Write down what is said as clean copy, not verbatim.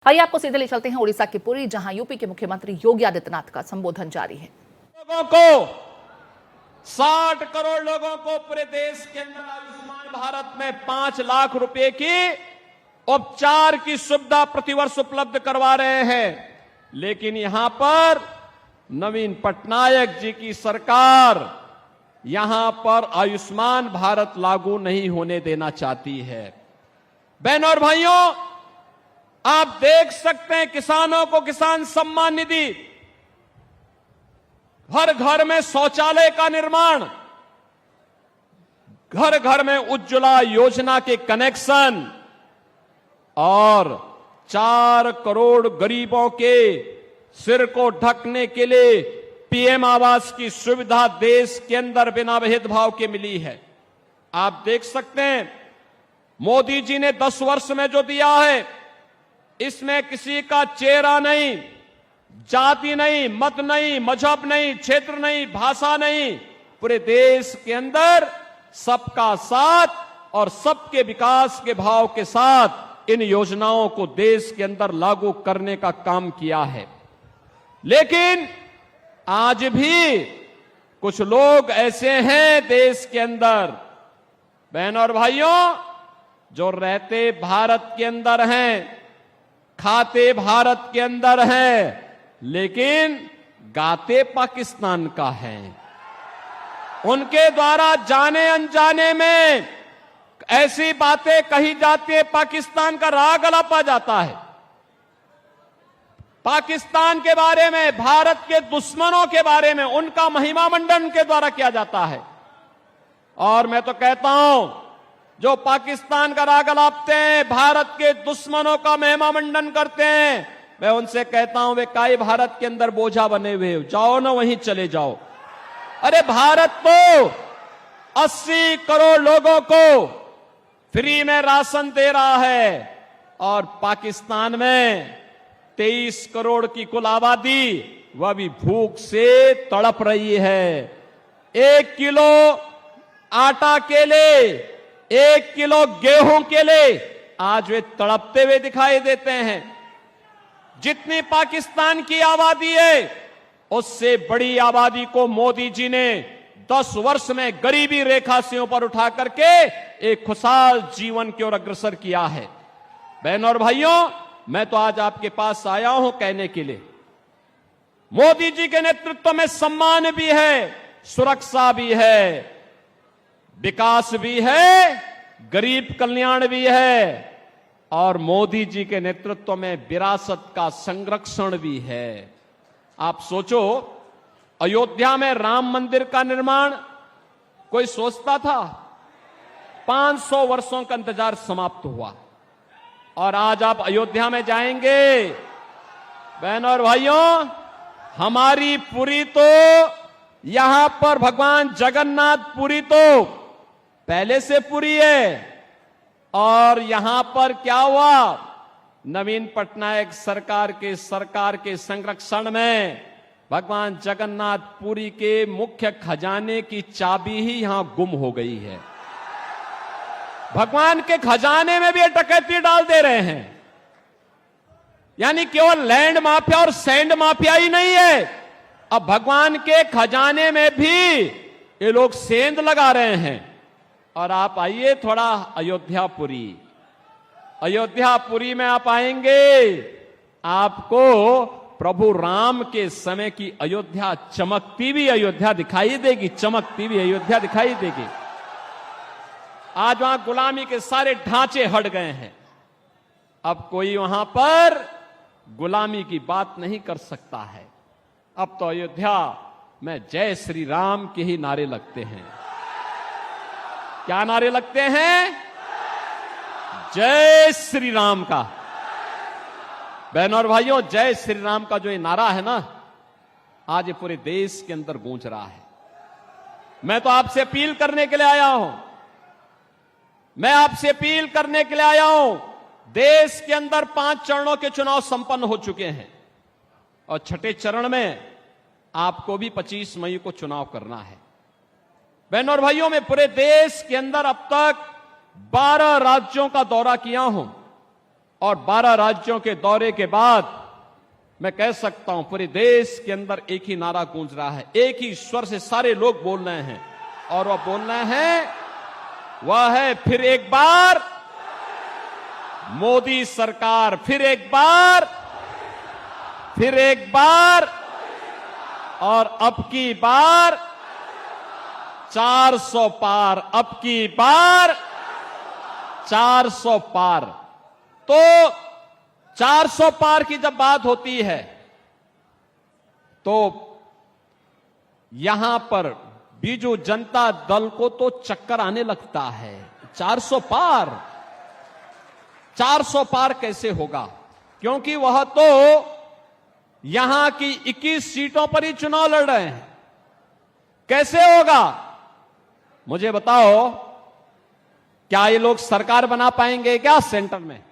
आइए आपको सीधे ले चलते हैं उड़ीसा के पुरी, जहां यूपी के मुख्यमंत्री योगी आदित्यनाथ का संबोधन जारी है। लोगों को 60 करोड़ लोगों को पूरे देश के अंदर आयुष्मान भारत में 5 लाख रुपए की उपचार की सुविधा प्रतिवर्ष उपलब्ध करवा रहे हैं। लेकिन यहां पर नवीन पटनायक जी की सरकार यहां पर आयुष्मान भारत लागू नहीं होने देना चाहती है। बहनों और भाइयों, आप देख सकते हैं किसानों को किसान सम्मान निधि, हर घर में शौचालय का निर्माण, घर घर में उज्ज्वला योजना के कनेक्शन और 4 करोड़ गरीबों के सिर को ढकने के लिए पीएम आवास की सुविधा देश के अंदर बिना भेदभाव के मिली है। आप देख सकते हैं मोदी जी ने 10 वर्ष में जो दिया है, इसमें किसी का चेहरा नहीं, जाति नहीं, मत नहीं, मजहब नहीं, क्षेत्र नहीं, भाषा नहीं, पूरे देश के अंदर सबका साथ और सबके विकास के भाव के साथ इन योजनाओं को देश के अंदर लागू करने का काम किया है। लेकिन आज भी कुछ लोग ऐसे हैं देश के अंदर, बहनों और भाइयों, जो रहते भारत के अंदर हैं, खाते भारत के अंदर है, लेकिन गाते पाकिस्तान का है। उनके द्वारा जाने अनजाने में ऐसी बातें कही जाती है, पाकिस्तान का राग अलापा जाता है। पाकिस्तान के बारे में, भारत के दुश्मनों के बारे में उनका महिमा मंडन के द्वारा किया जाता है। और मैं तो कहता हूं, जो पाकिस्तान का राग अलापते हैं, भारत के दुश्मनों का महिमा मंडन करते हैं, मैं उनसे कहता हूं वे काई भारत के अंदर बोझा बने हुए हो, जाओ ना वहीं चले जाओ। अरे भारत तो 80 करोड़ लोगों को फ्री में राशन दे रहा है और पाकिस्तान में 23 करोड़ की कुल आबादी वह भी भूख से तड़प रही है। 1 किलो आटा के लिए, 1 किलो गेहूं के लिए आज वे तड़पते हुए दिखाई देते हैं। जितनी पाकिस्तान की आबादी है, उससे बड़ी आबादी को मोदी जी ने 10 वर्ष में गरीबी रेखा से ऊपर उठा करके एक खुशहाल जीवन की ओर अग्रसर किया है। बहनों और भाइयों, मैं तो आज आपके पास आया हूं कहने के लिए, मोदी जी के नेतृत्व में सम्मान भी है, सुरक्षा भी है, विकास भी है, गरीब कल्याण भी है और मोदी जी के नेतृत्व में विरासत का संरक्षण भी है। आप सोचो, अयोध्या में राम मंदिर का निर्माण कोई सोचता था? 500 वर्षों का इंतजार समाप्त हुआ और आज आप अयोध्या में जाएंगे, बहनों और भाइयों, हमारी पुरी तो यहां पर भगवान जगन्नाथ पुरी तो पहले से पुरी है। और यहां पर क्या हुआ, नवीन पटनायक सरकार के संरक्षण में भगवान जगन्नाथ पुरी के मुख्य खजाने की चाबी ही यहां गुम हो गई है। भगवान के खजाने में भी डकैती डाल दे रहे हैं। यानी केवल लैंड माफिया और सैंड माफिया ही नहीं है, अब भगवान के खजाने में भी ये लोग सेंध लगा रहे हैं। और आप आइए थोड़ा अयोध्यापुरी में आप आएंगे, आपको प्रभु राम के समय की अयोध्या, चमकती हुई अयोध्या दिखाई देगी, चमकती हुई अयोध्या दिखाई देगी। आज वहां गुलामी के सारे ढांचे हट गए हैं, अब कोई वहां पर गुलामी की बात नहीं कर सकता है। अब तो अयोध्या में जय श्री राम के ही नारे लगते हैं। क्या नारे लगते हैं? जय श्री राम का। बहनों और भाइयों, जय श्री राम का जो ये नारा है ना, आज ये पूरे देश के अंदर गूंज रहा है। मैं तो आपसे अपील करने के लिए आया हूं, देश के अंदर 5 चरणों के चुनाव संपन्न हो चुके हैं और छठे चरण में आपको भी 25 मई को चुनाव करना है। बहनों और भाइयों, मैं पूरे देश के अंदर अब तक 12 राज्यों का दौरा किया हूं और 12 राज्यों के दौरे के बाद मैं कह सकता हूं पूरे देश के अंदर एक ही नारा गूंज रहा है, एक ही स्वर से सारे लोग बोल रहे हैं, और वह बोलना है वह है फिर एक बार मोदी सरकार, फिर एक बार और अब की बार 400 पार, अब की बार 400 पार। तो 400 पार की जब बात होती है तो यहां पर बीजू जनता दल को तो चक्कर आने लगता है। 400 पार कैसे होगा, क्योंकि वह तो यहां की 21 सीटों पर ही चुनाव लड़ रहे हैं। कैसे होगा मुझे बताओ, क्या ये लोग सरकार बना पाएंगे क्या सेंटर में?